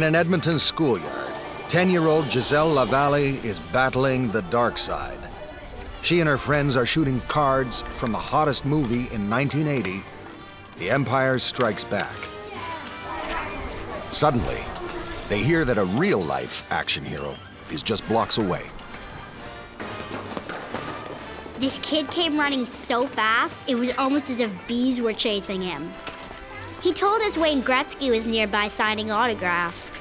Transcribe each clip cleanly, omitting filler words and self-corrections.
In an Edmonton schoolyard, 10-year-old Giselle Lavallee is battling the dark side. She and her friends are shooting cards from the hottest movie in 1980, The Empire Strikes Back. Suddenly, they hear that a real-life action hero is just blocks away. This kid came running so fast, it was almost as if bees were chasing him. He told us Wayne Gretzky was nearby signing autographs.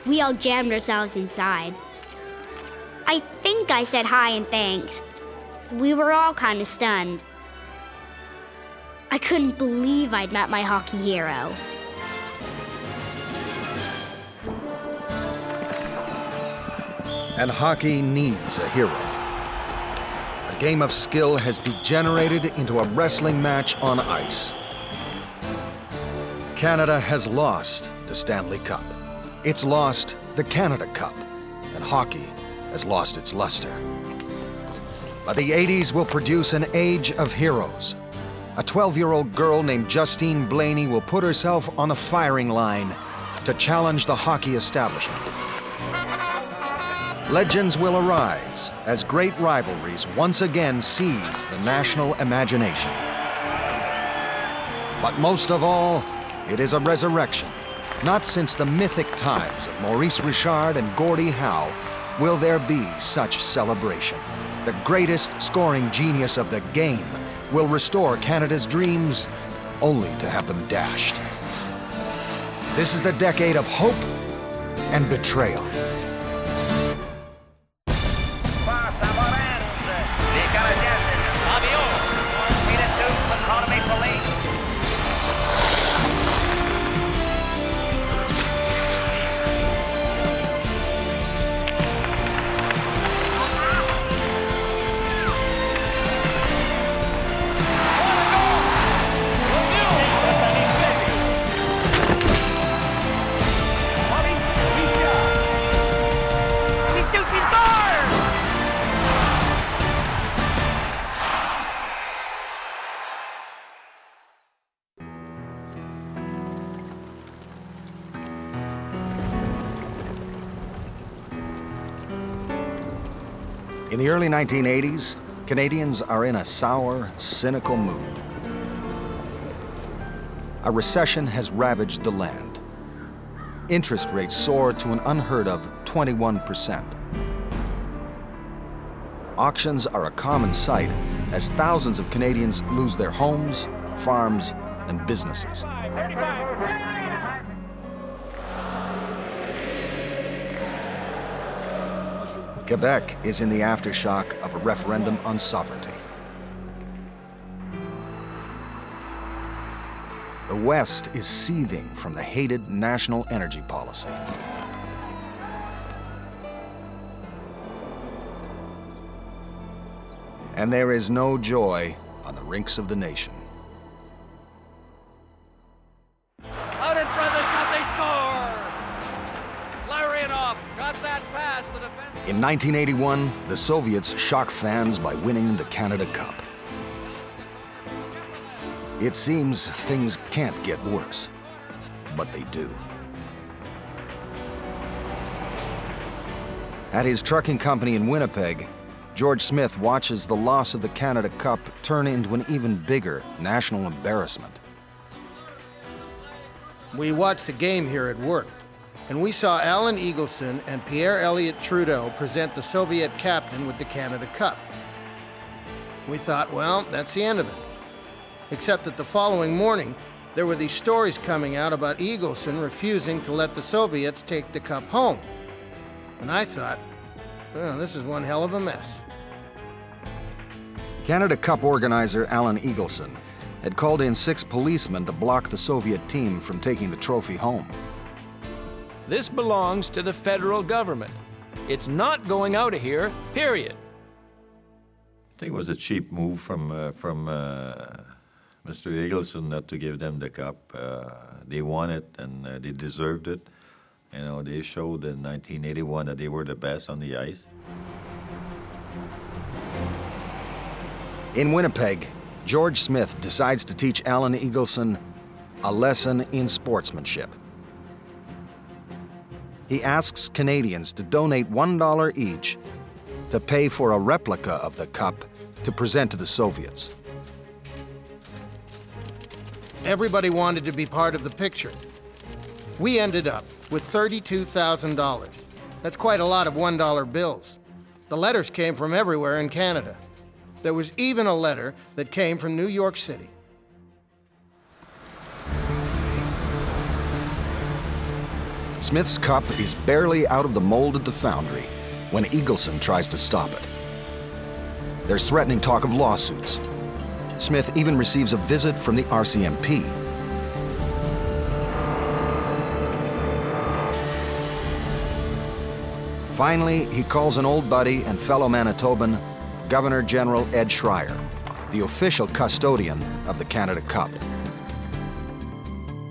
We all jammed ourselves inside. I think I said hi and thanks. We were all kind of stunned. I couldn't believe I'd met my hockey hero. And hockey needs a hero. A game of skill has degenerated into a wrestling match on ice. Canada has lost the Stanley Cup. It's lost the Canada Cup, and hockey has lost its luster. But the 80s will produce an age of heroes. A 12-year-old girl named Justine Blaney will put herself on the firing line to challenge the hockey establishment. Legends will arise as great rivalries once again seize the national imagination. But most of all, it is a resurrection. Not since the mythic times of Maurice Richard and Gordie Howe will there be such celebration. The greatest scoring genius of the game will restore Canada's dreams, only to have them dashed. This is the decade of hope and betrayal. In the early 1980s, Canadians are in a sour, cynical mood. A recession has ravaged the land. Interest rates soar to an unheard of 21%. Auctions are a common sight as thousands of Canadians lose their homes, farms, and businesses. Quebec is in the aftershock of a referendum on sovereignty. The West is seething from the hated national energy policy. And there is no joy on the rinks of the nation. Out in front of the shot, they score! Larry off, got that pass, the defense. In 1981, the Soviets shock fans by winning the Canada Cup. It seems things can't get worse, but they do. At his trucking company in Winnipeg, George Smith watches the loss of the Canada Cup turn into an even bigger national embarrassment. We watched the game here at work, and we saw Alan Eagleson and Pierre Elliott Trudeau present the Soviet captain with the Canada Cup. We thought, well, that's the end of it. Except that the following morning, there were these stories coming out about Eagleson refusing to let the Soviets take the cup home. And I thought, oh, this is one hell of a mess. Canada Cup organizer Alan Eagleson had called in 6 policemen to block the Soviet team from taking the trophy home. This belongs to the federal government. It's not going out of here, period. I think it was a cheap move from Mr. Eagleson not to give them the cup. They won it and they deserved it. You know, they showed in 1981 that they were the best on the ice. In Winnipeg, George Smith decides to teach Alan Eagleson a lesson in sportsmanship. He asks Canadians to donate $1 each to pay for a replica of the cup to present to the Soviets. Everybody wanted to be part of the picture. We ended up with $32,000. That's quite a lot of $1 bills. The letters came from everywhere in Canada. There was even a letter that came from New York City. Smith's cup is barely out of the mold at the foundry when Eagleson tries to stop it. There's threatening talk of lawsuits. Smith even receives a visit from the RCMP. Finally, he calls an old buddy and fellow Manitoban, Governor General Ed Schreier, the official custodian of the Canada Cup.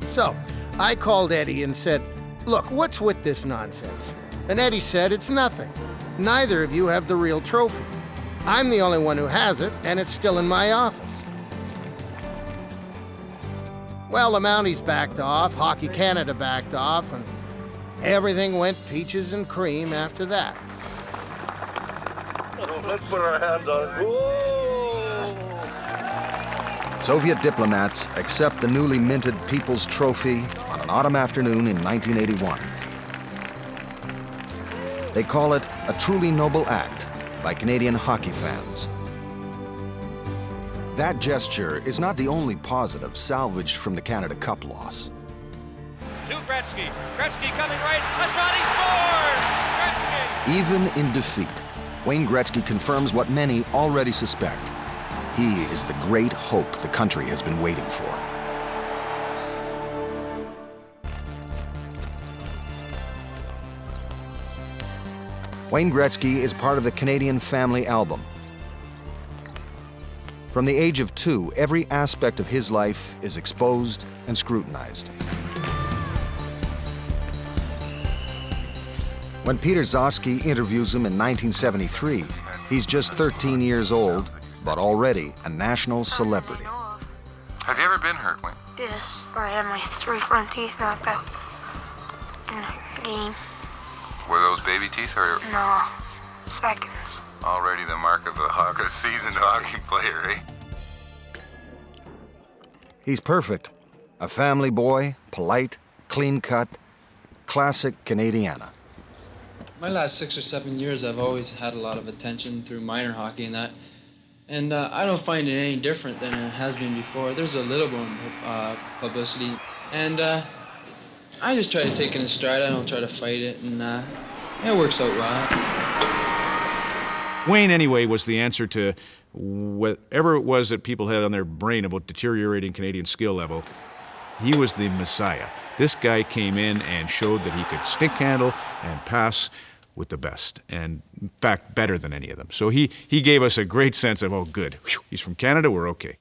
So, I called Eddie and said, "Look, what's with this nonsense?" And Eddie said, "It's nothing. Neither of you have the real trophy. I'm the only one who has it, and it's still in my office." Well, the Mounties backed off, Hockey Canada backed off, and everything went peaches and cream after that. Let's put our hands on it. Whoa! Soviet diplomats accept the newly minted People's Trophy on an autumn afternoon in 1981. They call it a truly noble act by Canadian hockey fans. That gesture is not the only positive salvaged from the Canada Cup loss. To Gretzky. Gretzky coming right. A shot, he scores! Gretzky! Even in defeat, Wayne Gretzky confirms what many already suspect. He is the great hope the country has been waiting for. Wayne Gretzky is part of the Canadian Family Album. From the age of 2, every aspect of his life is exposed and scrutinized. When Peter Zosky interviews him in 1973, he's just 13 years old, but already a national celebrity. Have you ever been hurt, Wayne? Yes, I had my 3 front teeth knocked out in a game. Were those baby teeth or No, seconds. already the mark of a seasoned hockey player, eh? He's perfect. A family boy, polite, clean-cut, classic Canadiana. My last 6 or 7 years, I've always had a lot of attention through minor hockey and that. And I don't find it any different than it has been before. There's a little more publicity. And I just try to take it in stride. I don't try to fight it. And it works out well. Wayne, anyway, was the answer to whatever it was that people had on their brain about deteriorating Canadian skill level. He was the Messiah. This guy came in and showed that he could stick handle and pass with the best, and in fact, better than any of them. So he gave us a great sense of, oh, good, whew, he's from Canada, we're okay.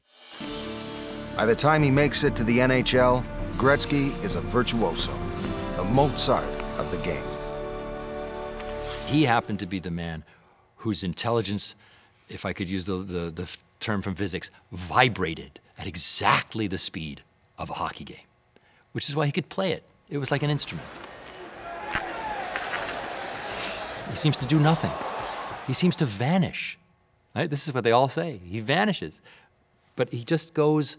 By the time he makes it to the NHL, Gretzky is a virtuoso, the Mozart of the game. He happened to be the man whose intelligence, if I could use the term from physics, vibrated at exactly the speed of a hockey game, which is why he could play it. It was like an instrument. He seems to do nothing. He seems to vanish. Right? This is what they all say. He vanishes. But he just goes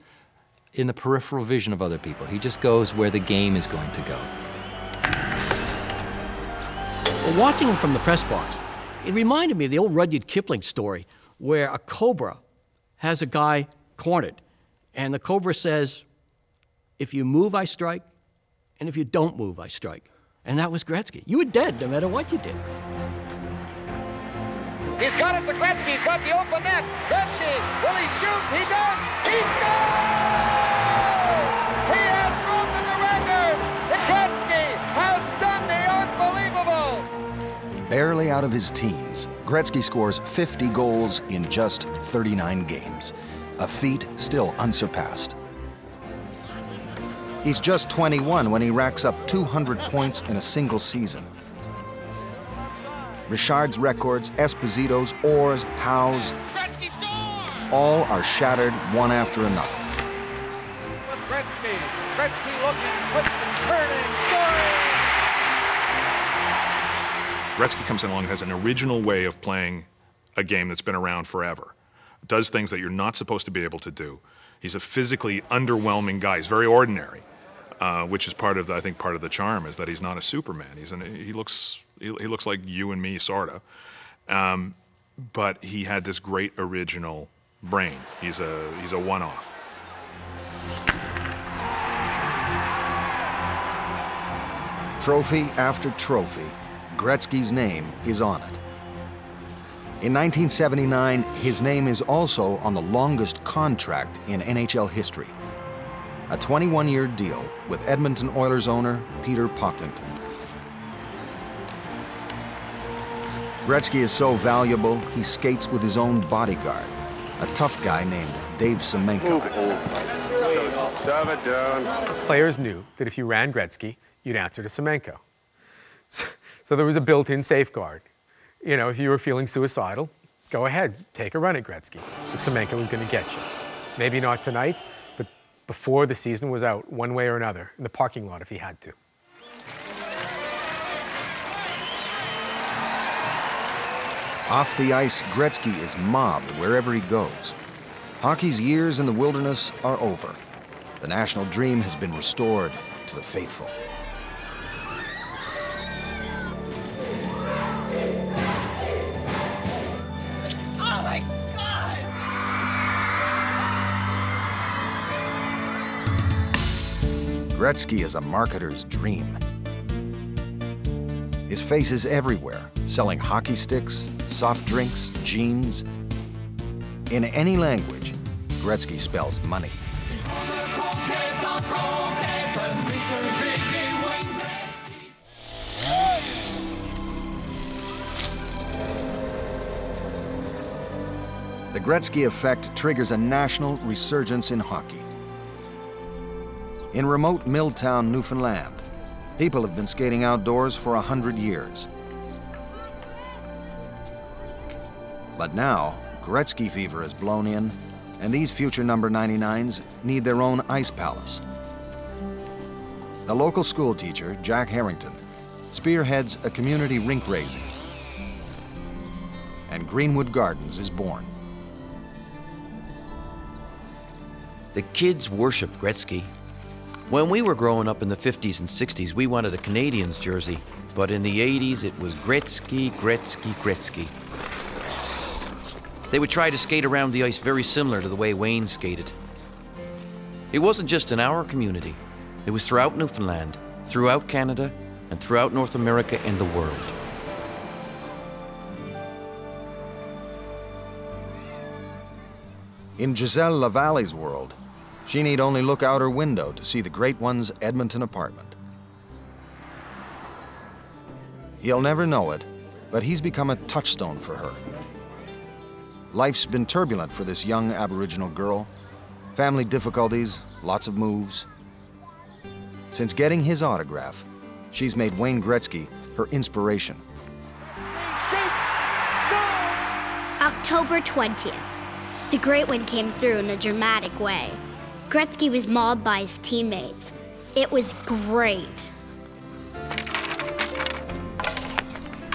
in the peripheral vision of other people. He just goes where the game is going to go. Well, watching him from the press box, it reminded me of the old Rudyard Kipling story where a cobra has a guy cornered, and the cobra says, "If you move, I strike, and if you don't move, I strike." And that was Gretzky. You were dead no matter what you did. He's got it to Gretzky. He's got the open net. Gretzky, will he shoot? He does. He scores! He has broken the record. Gretzky has done the unbelievable. Barely out of his teens, Gretzky scores 50 goals in just 39 games, a feat still unsurpassed. He's just 21 when he racks up 200 points in a single season. Richard's records, Esposito's, Orr's, Howe's, all are shattered one after another. Gretzky Gretzky looking, twisting, turning, scoring! Gretzky comes along and has an original way of playing a game that's been around forever. Does things that you're not supposed to be able to do. He's a physically underwhelming guy. He's very ordinary, which is part of the, I think part of the charm is that he's not a Superman. He looks like you and me, sorta. But he had this great original brain. He's a one-off. Trophy after trophy, Gretzky's name is on it. In 1979, his name is also on the longest contract in NHL history. A 21-year deal with Edmonton Oilers owner Peter Pocklington. Gretzky is so valuable, he skates with his own bodyguard, a tough guy named Dave Semenko. Shove it down. Players knew that if you ran Gretzky, you'd answer to Semenko. So there was a built-in safeguard. You know, if you were feeling suicidal, go ahead, take a run at Gretzky. But Semenko was going to get you. Maybe not tonight, but before the season was out, one way or another, in the parking lot if he had to. Off the ice, Gretzky is mobbed wherever he goes. Hockey's years in the wilderness are over. The national dream has been restored to the faithful. Oh my God! Gretzky is a marketer's dream. His face is everywhere, selling hockey sticks, soft drinks, jeans. In any language, Gretzky spells money. The Gretzky effect triggers a national resurgence in hockey. In remote Milltown, Newfoundland, people have been skating outdoors for 100 years. But now, Gretzky fever has blown in, and these future number 99s need their own ice palace. The local school teacher, Jack Harrington, spearheads a community rink raising, and Greenwood Gardens is born. The kids worship Gretzky. When we were growing up in the 50s and 60s, we wanted a Canadiens jersey, but in the 80s it was Gretzky, Gretzky, Gretzky. They would try to skate around the ice very similar to the way Wayne skated. It wasn't just in our community. It was throughout Newfoundland, throughout Canada, and throughout North America and the world. In Giselle Lavalle's world, she need only look out her window to see the Great One's Edmonton apartment. He'll never know it, but he's become a touchstone for her. Life's been turbulent for this young Aboriginal girl. Family difficulties, lots of moves. Since getting his autograph, she's made Wayne Gretzky her inspiration. October 20th. The Great One came through in a dramatic way. Gretzky was mobbed by his teammates. It was great.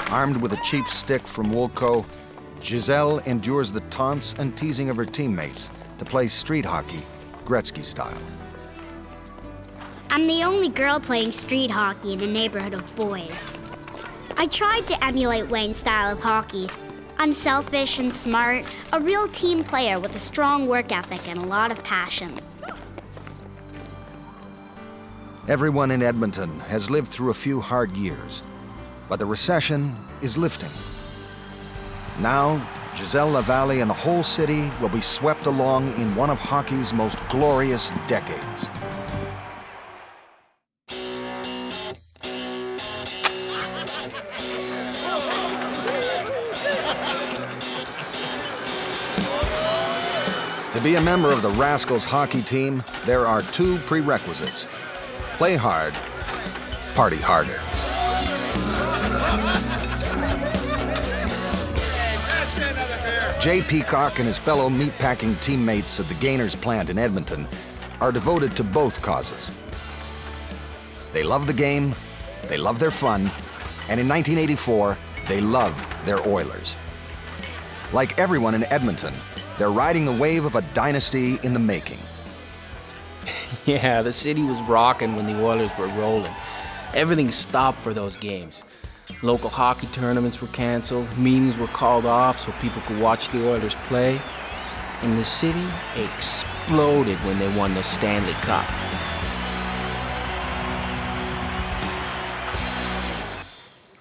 Armed with a cheap stick from Woolco, Giselle endures the taunts and teasing of her teammates to play street hockey, Gretzky style. I'm the only girl playing street hockey in a neighborhood of boys. I tried to emulate Wayne's style of hockey. Unselfish and smart, a real team player with a strong work ethic and a lot of passion. Everyone in Edmonton has lived through a few hard years, but the recession is lifting. Now, Giselle Lavalle and the whole city will be swept along in one of hockey's most glorious decades. To be a member of the Rascals hockey team, there are two prerequisites. Play hard, party harder. Jay Peacock and his fellow meatpacking teammates at the Gainers plant in Edmonton are devoted to both causes. They love the game, they love their fun, and in 1984, they love their Oilers. Like everyone in Edmonton, they're riding the wave of a dynasty in the making. Yeah, the city was rocking when the Oilers were rolling. Everything stopped for those games. Local hockey tournaments were canceled, meetings were called off so people could watch the Oilers play. And the city exploded when they won the Stanley Cup.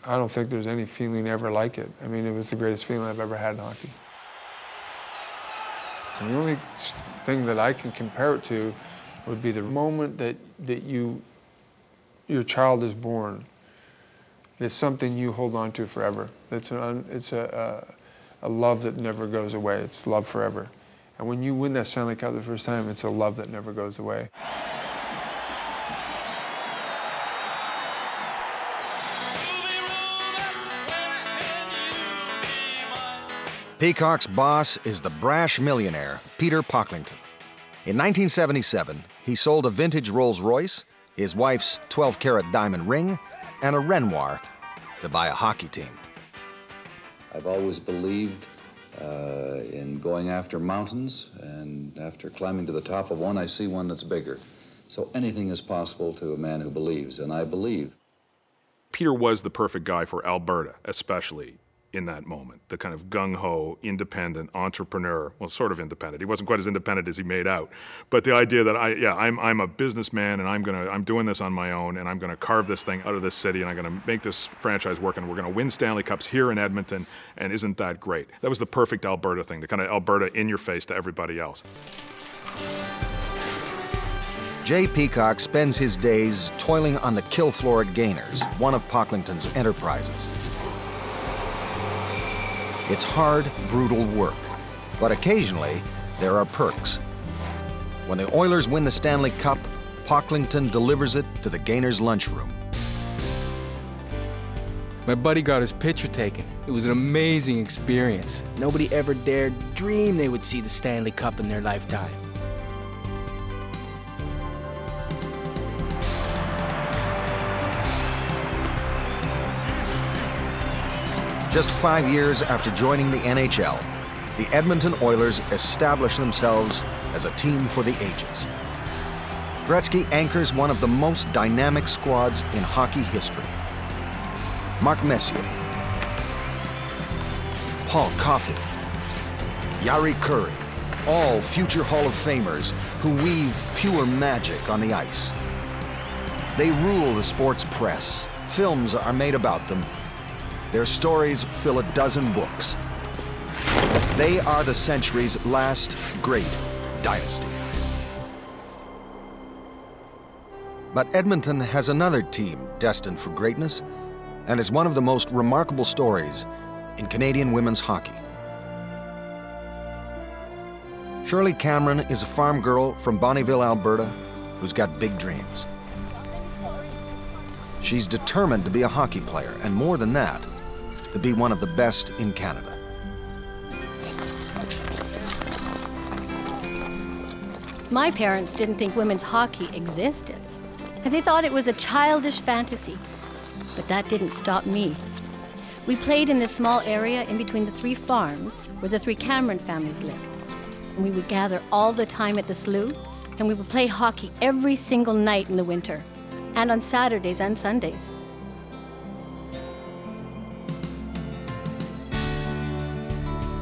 I don't think there's any feeling ever like it. I mean, it was the greatest feeling I've ever had in hockey. So the only thing that I can compare it to would be the moment that your child is born. It's something you hold on to forever. It's a love that never goes away. It's love forever. And when you win that Stanley Cup the first time, it's a love that never goes away. Peacock's boss is the brash millionaire, Peter Pocklington. In 1977, he sold a vintage Rolls-Royce, his wife's 12-carat diamond ring, and a Renoir to buy a hockey team. I've always believed in going after mountains, and after climbing to the top of one, I see one that's bigger. So anything is possible to a man who believes, and I believe. Peter was the perfect guy for Alberta, especially in that moment. The kind of gung-ho, independent entrepreneur, well, sort of independent. He wasn't quite as independent as he made out. But the idea that I'm a businessman and I'm doing this on my own and I'm gonna carve this thing out of this city and I'm gonna make this franchise work and we're gonna win Stanley Cups here in Edmonton, and isn't that great? That was the perfect Alberta thing, the kind of Alberta in your face to everybody else. Jay Peacock spends his days toiling on the kill floor at Gainers, one of Pocklington's enterprises. It's hard, brutal work, but occasionally there are perks. When the Oilers win the Stanley Cup, Pocklington delivers it to the Gainers' lunchroom. My buddy got his picture taken. It was an amazing experience. Nobody ever dared dream they would see the Stanley Cup in their lifetime. Just 5 years after joining the NHL, the Edmonton Oilers established themselves as a team for the ages. Gretzky anchors one of the most dynamic squads in hockey history. Mark Messier, Paul Coffey, Yari Curry, all future Hall of Famers who weave pure magic on the ice. They rule the sports press. Films are made about them. Their stories fill a dozen books. They are the century's last great dynasty. But Edmonton has another team destined for greatness and is one of the most remarkable stories in Canadian women's hockey. Shirley Cameron is a farm girl from Bonnyville, Alberta, who's got big dreams. She's determined to be a hockey player, and more than that, to be one of the best in Canada. My parents didn't think women's hockey existed, and they thought it was a childish fantasy. But that didn't stop me. We played in this small area in between the 3 farms where the 3 Cameron families lived. And we would gather all the time at the slough, and we would play hockey every single night in the winter, and on Saturdays and Sundays.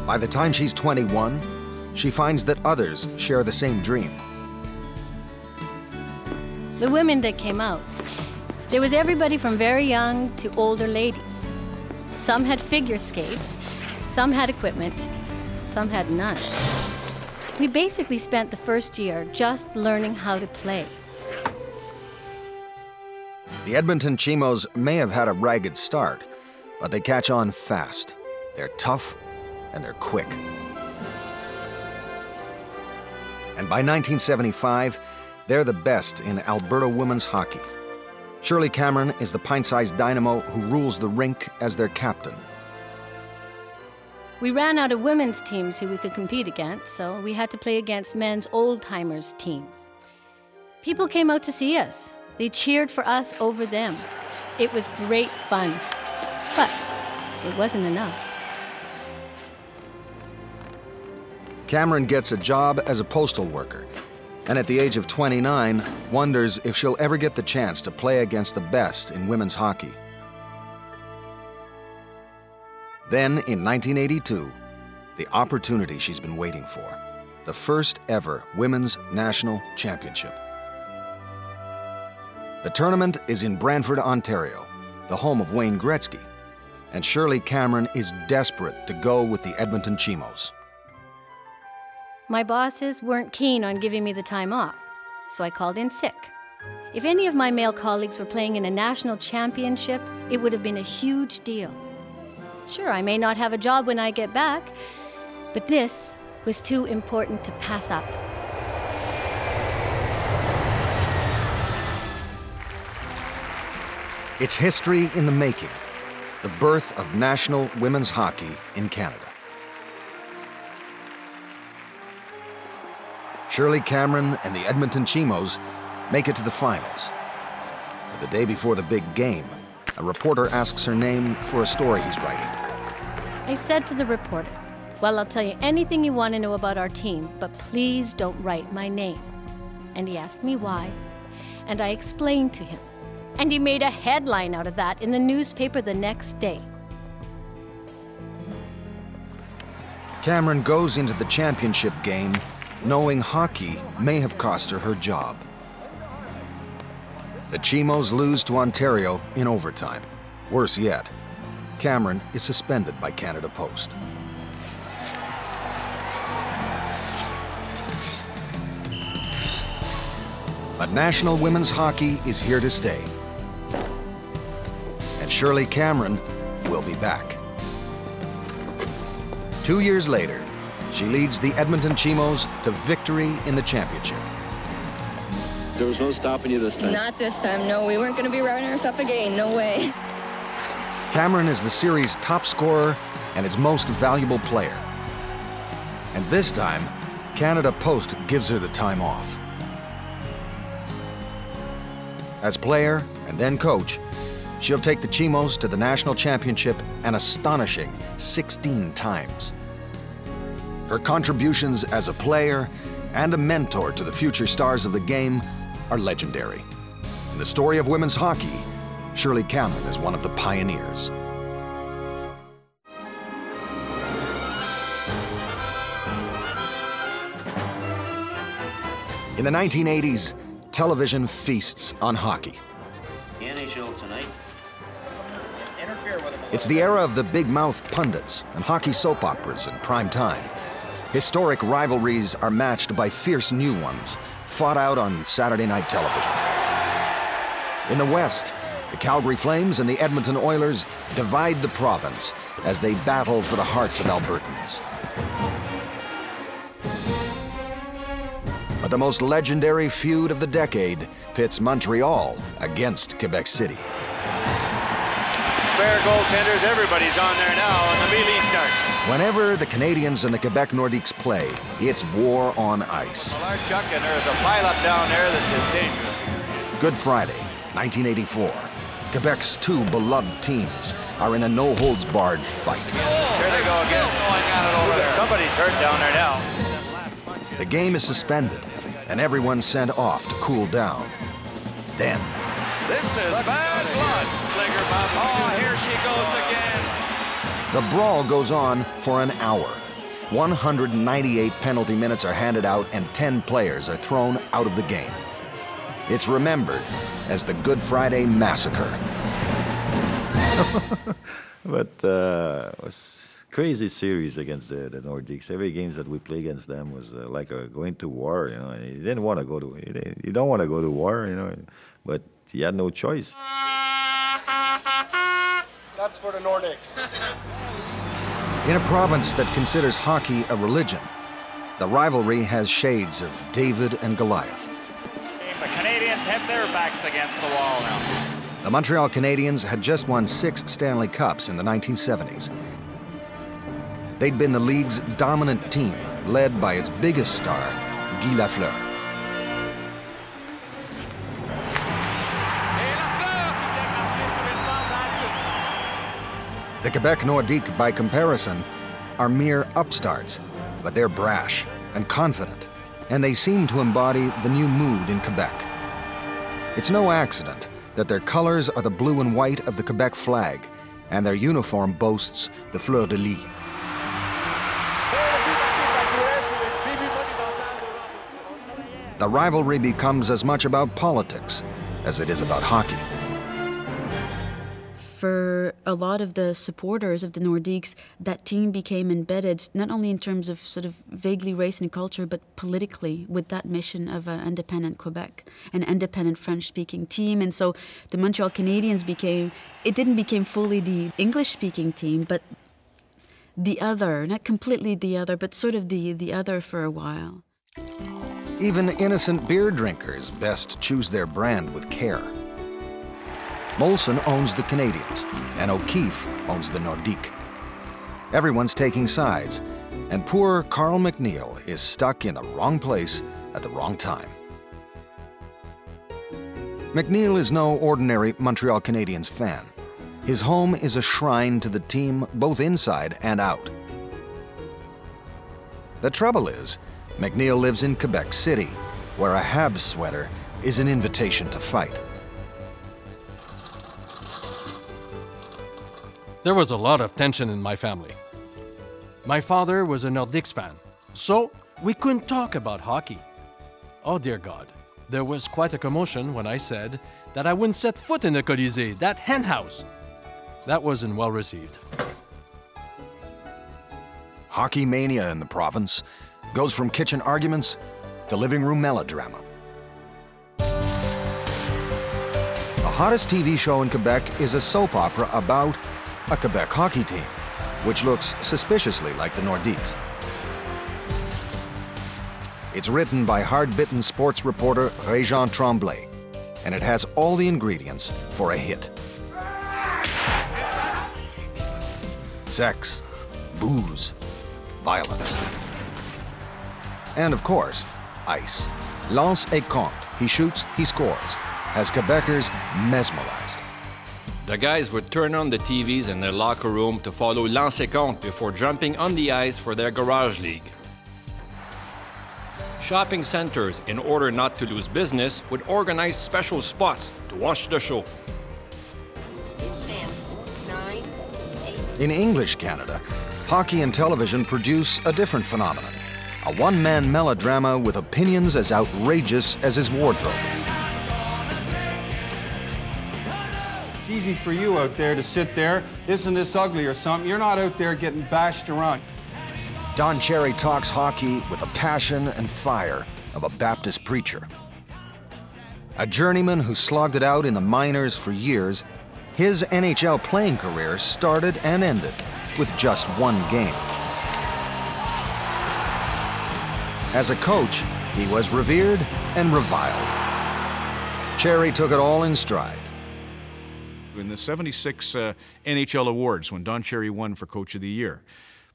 By the time she's 21, she finds that others share the same dream. The women that came out, there was everybody from very young to older ladies. Some had figure skates, some had equipment, some had none. We basically spent the first year just learning how to play. The Edmonton Chimos may have had a ragged start, but they catch on fast. They're tough and they're quick. And by 1975, they're the best in Alberta women's hockey. Shirley Cameron is the pint-sized dynamo who rules the rink as their captain. We ran out of women's teams who we could compete against, so we had to play against men's old-timers teams. People came out to see us. They cheered for us over them. It was great fun, but it wasn't enough. Cameron gets a job as a postal worker, and at the age of 29, wonders if she'll ever get the chance to play against the best in women's hockey. Then, in 1982, the opportunity she's been waiting for, the first ever Women's National Championship. The tournament is in Brantford, Ontario, the home of Wayne Gretzky, and Shirley Cameron is desperate to go with the Edmonton Chimos. My bosses weren't keen on giving me the time off, so I called in sick. If any of my male colleagues were playing in a national championship, it would have been a huge deal. Sure, I may not have a job when I get back, but this was too important to pass up. It's history in the making, the birth of national women's hockey in Canada. Shirley Cameron and the Edmonton Chimos make it to the finals. But the day before the big game, a reporter asks her name for a story he's writing. I said to the reporter, "Well, I'll tell you anything you want to know about our team, but please don't write my name." And he asked me why, and I explained to him. And he made a headline out of that in the newspaper the next day. Cameron goes into the championship game knowing hockey may have cost her her job. The Chimos lose to Ontario in overtime. Worse yet, Cameron is suspended by Canada Post. But national women's hockey is here to stay. And Shirley Cameron will be back. 2 years later, she leads the Edmonton Chimos to victory in the championship. There was no stopping you this time? Not this time, no. We weren't going to be runners up again, no way. Cameron is the series' top scorer and its most valuable player. And this time, Canada Post gives her the time off. As player and then coach, she'll take the Chimos to the national championship an astonishing 16 times. Her contributions as a player and a mentor to the future stars of the game are legendary. In the story of women's hockey, Shirley Cameron is one of the pioneers. In the 1980s, television feasts on hockey. NHL tonight. It's the era of the big mouth pundits and hockey soap operas in prime time. Historic rivalries are matched by fierce new ones, fought out on Saturday night television. In the West, the Calgary Flames and the Edmonton Oilers divide the province as they battle for the hearts of Albertans. But the most legendary feud of the decade pits Montreal against Quebec City. Spare goaltenders, everybody's on there now, and the melee starts. Whenever the Canadians and the Quebec Nordiques play, it's war on ice. Well, Chuck, and there's a pileup down there that's dangerous. Good Friday, 1984. Quebec's two beloved teams are in a no-holds-barred fight. There they go again. Going at it over there. Somebody's hurt down there now. The game is suspended, and everyone sent off to cool down. Then, This is bad blood. Oh, here she goes again. the brawl goes on for an hour. 198 penalty minutes are handed out, and 10 players are thrown out of the game. It's remembered as the Good Friday Massacre. But it was crazy series against the Nordiques. Every game that we play against them was like going to war. You know, you didn't want to go to. You don't want to go to war. You know, but you had no choice. That's for the Nordics. In a province that considers hockey a religion, the rivalry has shades of David and Goliath. The Canadians have their backs against the wall now. The Montreal Canadiens had just won 6 Stanley Cups in the 1970s. They'd been the league's dominant team, led by its biggest star, Guy Lafleur. The Quebec Nordiques, by comparison, are mere upstarts, but they're brash and confident, and they seem to embody the new mood in Quebec. It's no accident that their colors are the blue and white of the Quebec flag, and their uniform boasts the fleur de lis. The rivalry becomes as much about politics as it is about hockey. For a lot of the supporters of the Nordiques, that team became embedded not only in terms of sort of vaguely race and culture, but politically with that mission of an independent Quebec, an independent French-speaking team. And so the Montreal Canadiens didn't become fully the English-speaking team, but the other, not completely the other, but sort of the other for a while. Even innocent beer drinkers best choose their brand with care. Molson owns the Canadiens, and O'Keefe owns the Nordiques. Everyone's taking sides, and poor Carl McNeil is stuck in the wrong place at the wrong time. McNeil is no ordinary Montreal Canadiens fan. His home is a shrine to the team both inside and out. The trouble is, McNeil lives in Quebec City, where a Habs sweater is an invitation to fight. There was a lot of tension in my family. My father was a Nordiques fan, so we couldn't talk about hockey. Oh dear God, there was quite a commotion when I said that I wouldn't set foot in the Colisée, that hen house. That wasn't well received. Hockey mania in the province goes from kitchen arguments to living room melodrama. The hottest TV show in Quebec is a soap opera about a Quebec hockey team, which looks suspiciously like the Nordiques. It's written by hard-bitten sports reporter Régent Tremblay, and it has all the ingredients for a hit. Sex, booze, violence. And of course, ice. Lance et compte. He shoots, he scores. Has Quebecers mesmerized. The guys would turn on the TVs in their locker room to follow Lance et compte before jumping on the ice for their garage league. Shopping centers, in order not to lose business, would organize special spots to watch the show. In English Canada, hockey and television produce a different phenomenon. A one-man melodrama with opinions as outrageous as his wardrobe. It's easy for you out there to sit there, isn't this ugly or something? You're not out there getting bashed around. Don Cherry talks hockey with the passion and fire of a Baptist preacher. A journeyman who slogged it out in the minors for years, his NHL playing career started and ended with just one game. As a coach, he was revered and reviled. Cherry took it all in stride. In the '76 NHL awards, when Don Cherry won for Coach of the Year,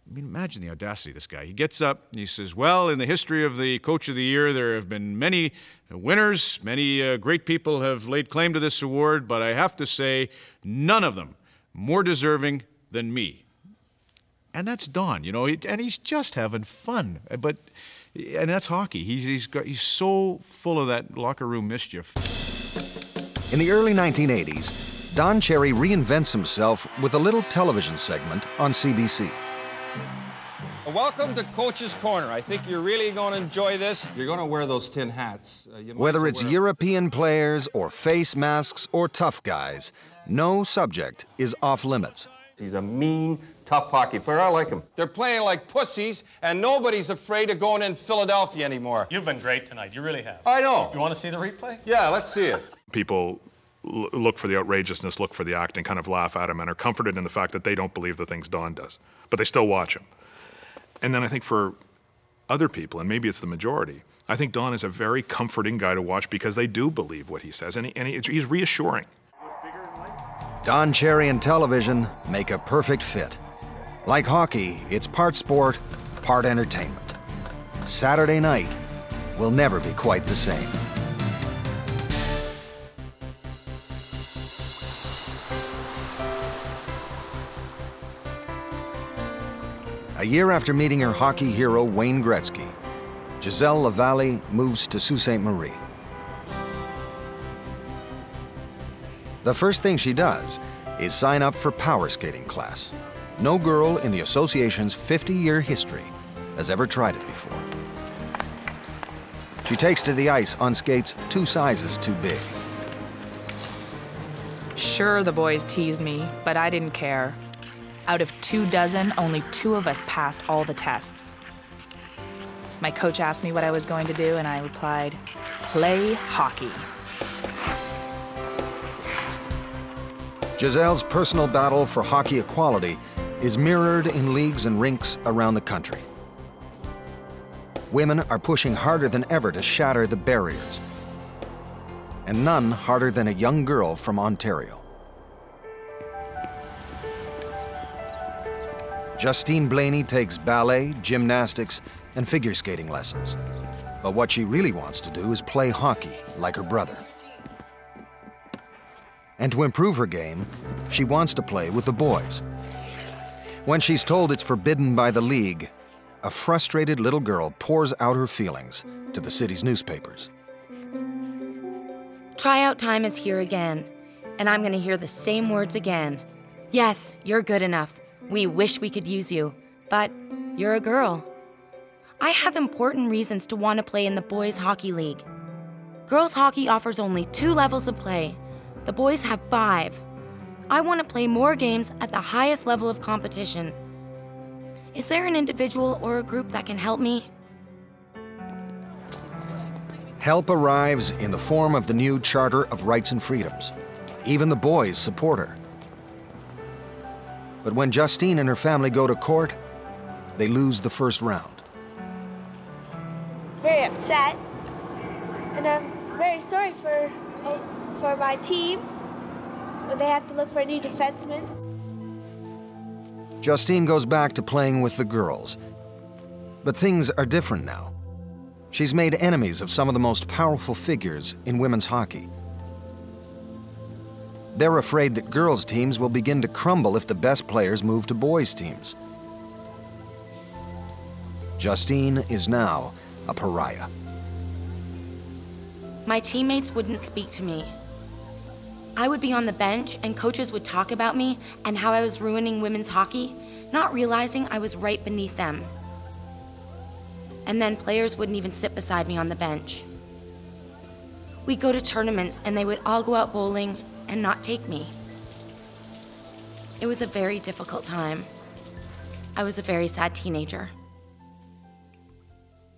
I mean, imagine the audacity of this guy. He gets up and he says, well, in the history of the Coach of the Year, there have been many winners, many great people have laid claim to this award, but I have to say, none of them more deserving than me. And that's Don, you know, and he's just having fun. And that's hockey. He's so full of that locker room mischief. In the early 1980s, Don Cherry reinvents himself with a little television segment on CBC. Welcome to Coach's Corner. I think you're really going to enjoy this. You're going to wear those tin hats. Whether it's European players or face masks or tough guys, no subject is off limits. He's a mean, tough hockey player. I like him. They're playing like pussies, and nobody's afraid of going in Philadelphia anymore. You've been great tonight. You really have. I know. You want to see the replay? Yeah, let's see it. People look for the outrageousness, look for the acting, kind of laugh at him, and are comforted in the fact that they don't believe the things Don does. But they still watch him. And then I think for other people, and maybe it's the majority, I think Don is a very comforting guy to watch because they do believe what he says, and he's reassuring. Don Cherry and television make a perfect fit. Like hockey, it's part sport, part entertainment. Saturday night will never be quite the same. A year after meeting her hockey hero, Wayne Gretzky, Giselle Lavallee moves to Sault Ste. Marie. The first thing she does is sign up for power skating class. No girl in the association's 50-year history has ever tried it before. She takes to the ice on skates 2 sizes too big. Sure, the boys teased me, but I didn't care. Out of 24, only 2 of us passed all the tests. My coach asked me what I was going to do, and I replied, play hockey. Giselle's personal battle for hockey equality is mirrored in leagues and rinks around the country. Women are pushing harder than ever to shatter the barriers, and none harder than a young girl from Ontario. Justine Blaney takes ballet, gymnastics, and figure skating lessons. But what she really wants to do is play hockey like her brother. And to improve her game, she wants to play with the boys. When she's told it's forbidden by the league, a frustrated little girl pours out her feelings to the city's newspapers. Tryout time is here again, and I'm gonna hear the same words again. Yes, you're good enough. We wish we could use you, but you're a girl. I have important reasons to want to play in the boys' hockey league. Girls' hockey offers only 2 levels of play. The boys have 5. I want to play more games at the highest level of competition. Is there an individual or a group that can help me? Help arrives in the form of the new Charter of Rights and Freedoms. Even the boys support her. But when Justine and her family go to court, they lose the first round. Very upset, and I'm very sorry for my team when they have to look for a new defenseman. Justine goes back to playing with the girls. But things are different now. She's made enemies of some of the most powerful figures in women's hockey. They're afraid that girls' teams will begin to crumble if the best players move to boys' teams. Justine is now a pariah. My teammates wouldn't speak to me. I would be on the bench and coaches would talk about me and how I was ruining women's hockey, not realizing I was right beneath them. And then players wouldn't even sit beside me on the bench. We'd go to tournaments and they would all go out bowling and not take me. It was a very difficult time. I was a very sad teenager.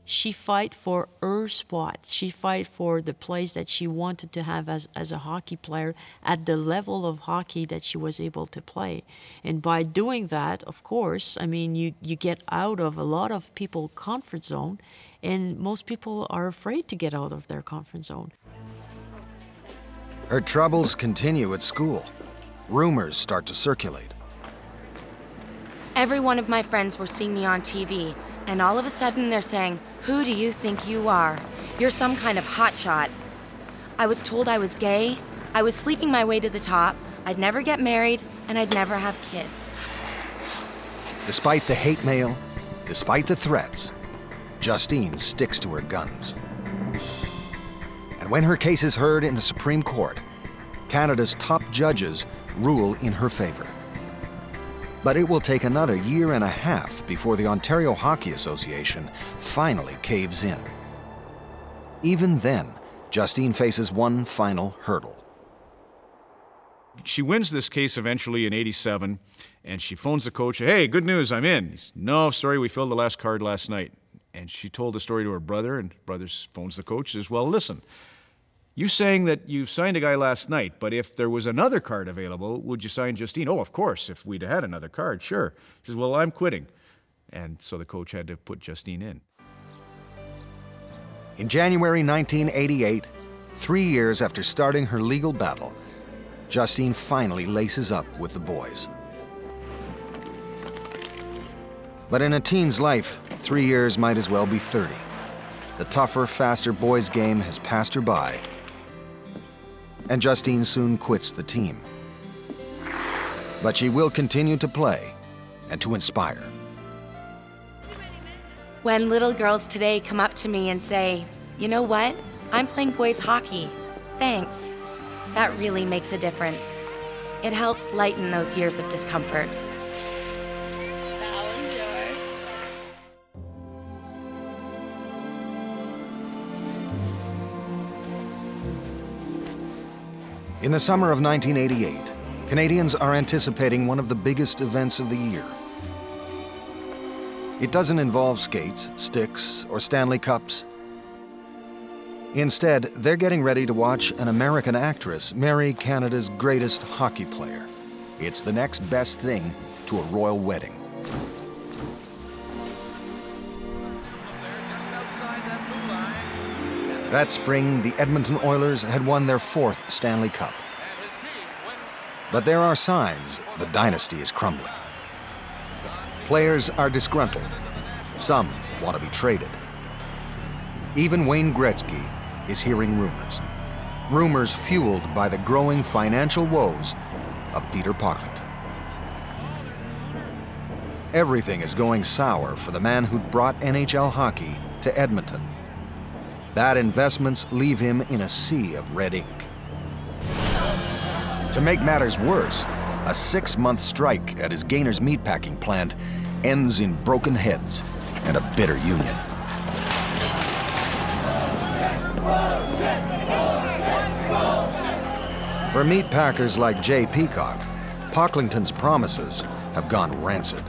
She fight for her spot. She fight for the place that she wanted to have as a hockey player at the level of hockey that she was able to play. And by doing that, of course, I mean, you get out of a lot of people's comfort zone, and most people are afraid to get out of their comfort zone. Her troubles continue at school. Rumors start to circulate. Every one of my friends were seeing me on TV, and all of a sudden they're saying, "Who do you think you are? You're some kind of hotshot." I was told I was gay, I was sleeping my way to the top, I'd never get married, and I'd never have kids. Despite the hate mail, despite the threats, Justine sticks to her guns. And when her case is heard in the Supreme Court, Canada's top judges rule in her favor. But it will take another year and a half before the Ontario Hockey Association finally caves in. Even then, Justine faces one final hurdle. She wins this case eventually in '87, and she phones the coach, "Hey, good news, I'm in." He says, "No, sorry, we filled the last card last night." And she told the story to her brother, and brother phones the coach, says, "Well, listen, you saying that you signed a guy last night, but if there was another card available, would you sign Justine?" "Oh, of course, if we'd had another card, sure." He says, "Well, I'm quitting." And so the coach had to put Justine in. In January 1988, 3 years after starting her legal battle, Justine finally laces up with the boys. But in a teen's life, 3 years might as well be 30. The tougher, faster boys' game has passed her by, and Justine soon quits the team. But she will continue to play and to inspire. When little girls today come up to me and say, "You know what? I'm playing boys hockey. Thanks." That really makes a difference. It helps lighten those years of discomfort. That one's yours. In the summer of 1988, Canadians are anticipating one of the biggest events of the year. It doesn't involve skates, sticks, or Stanley Cups. Instead, they're getting ready to watch an American actress marry Canada's greatest hockey player. It's the next best thing to a royal wedding. That spring, the Edmonton Oilers had won their 4th Stanley Cup. But there are signs the dynasty is crumbling. Players are disgruntled. Some want to be traded. Even Wayne Gretzky is hearing rumors. Rumors fueled by the growing financial woes of Peter Pocklington. Everything is going sour for the man who'd brought NHL hockey to Edmonton. Bad investments leave him in a sea of red ink. To make matters worse, a 6-month strike at his Gainer's meatpacking plant ends in broken heads and a bitter union. For meatpackers like Jay Peacock, Pocklington's promises have gone rancid.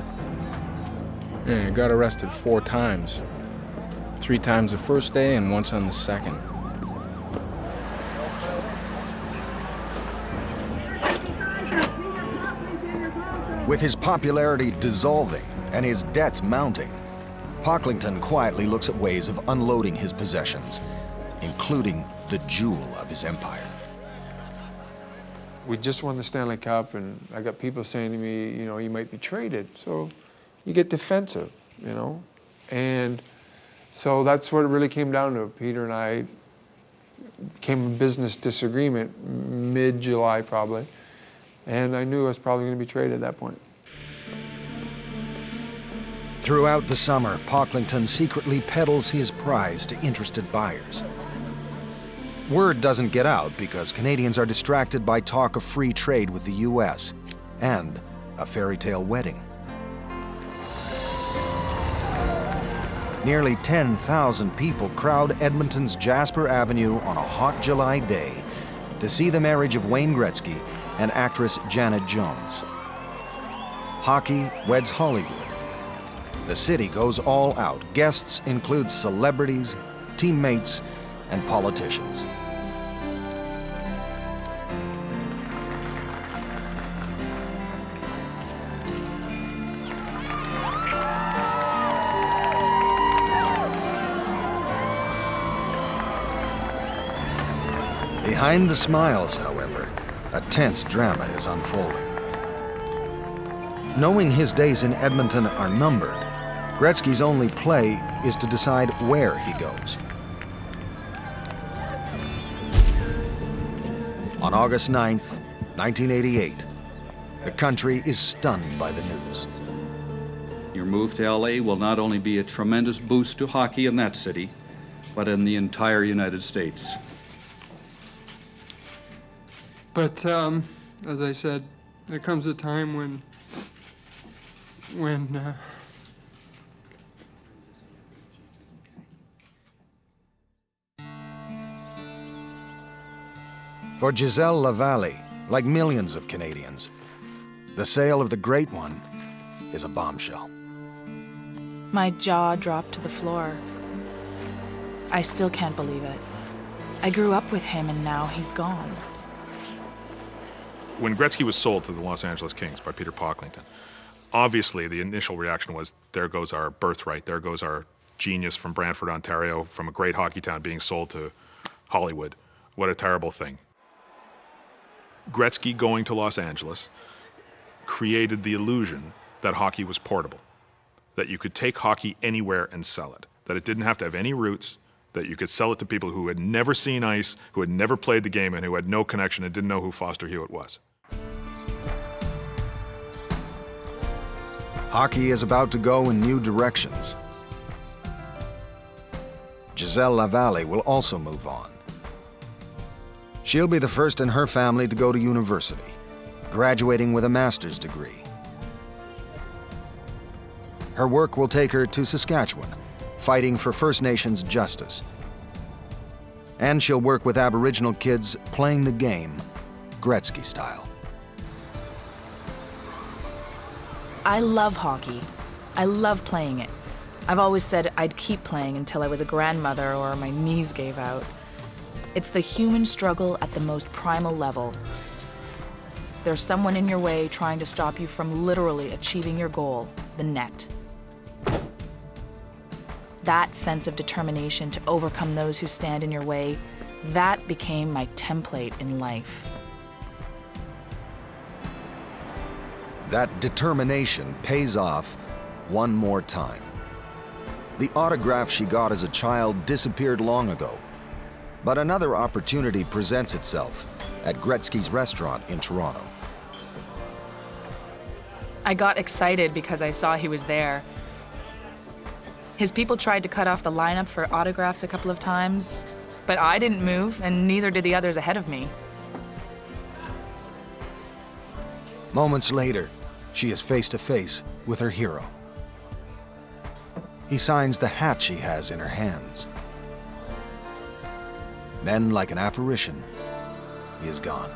Yeah, I got arrested 4 times. 3 times the first day and once on the second. With his popularity dissolving and his debts mounting, Pocklington quietly looks at ways of unloading his possessions, including the jewel of his empire. We just won the Stanley Cup, and I got people saying to me, you know, you might be traded. So you get defensive, you know? And so that's what it really came down to. Peter and I came a business disagreement mid-July probably, and I knew I was probably going to be traded at that point. Throughout the summer, Pocklington secretly peddles his prize to interested buyers. Word doesn't get out because Canadians are distracted by talk of free trade with the U.S. and a fairy tale wedding. Nearly 10,000 people crowd Edmonton's Jasper Avenue on a hot July day to see the marriage of Wayne Gretzky and actress Janet Jones. Hockey weds Hollywood. The city goes all out. Guests include celebrities, teammates, and politicians. Behind the smiles, however, a tense drama is unfolding. Knowing his days in Edmonton are numbered, Gretzky's only play is to decide where he goes. On August 9th, 1988, the country is stunned by the news. Your move to LA will not only be a tremendous boost to hockey in that city, but in the entire United States. But as I said, there comes a time when For Giselle Lavallee, like millions of Canadians, the sale of the Great One is a bombshell. My jaw dropped to the floor. I still can't believe it. I grew up with him and now he's gone. When Gretzky was sold to the Los Angeles Kings by Peter Pocklington, obviously the initial reaction was, there goes our birthright, there goes our genius from Brantford, Ontario, from a great hockey town being sold to Hollywood. What a terrible thing. Gretzky going to Los Angeles created the illusion that hockey was portable, that you could take hockey anywhere and sell it, that it didn't have to have any roots, that you could sell it to people who had never seen ice, who had never played the game, and who had no connection and didn't know who Foster Hewitt was. Hockey is about to go in new directions. Giselle Lavalle will also move on. She'll be the first in her family to go to university, graduating with a master's degree. Her work will take her to Saskatchewan, fighting for First Nations justice. And she'll work with Aboriginal kids playing the game, Gretzky style. I love hockey. I love playing it. I've always said I'd keep playing until I was a grandmother or my knees gave out. It's the human struggle at the most primal level. There's someone in your way trying to stop you from literally achieving your goal, the net. That sense of determination to overcome those who stand in your way, that became my template in life. That determination pays off one more time. The autograph she got as a child disappeared long ago, but another opportunity presents itself at Gretzky's restaurant in Toronto. I got excited because I saw he was there. His people tried to cut off the lineup for autographs a couple of times, but I didn't move, and neither did the others ahead of me. Moments later, she is face to face with her hero. He signs the hat she has in her hands. Then, like an apparition, he is gone.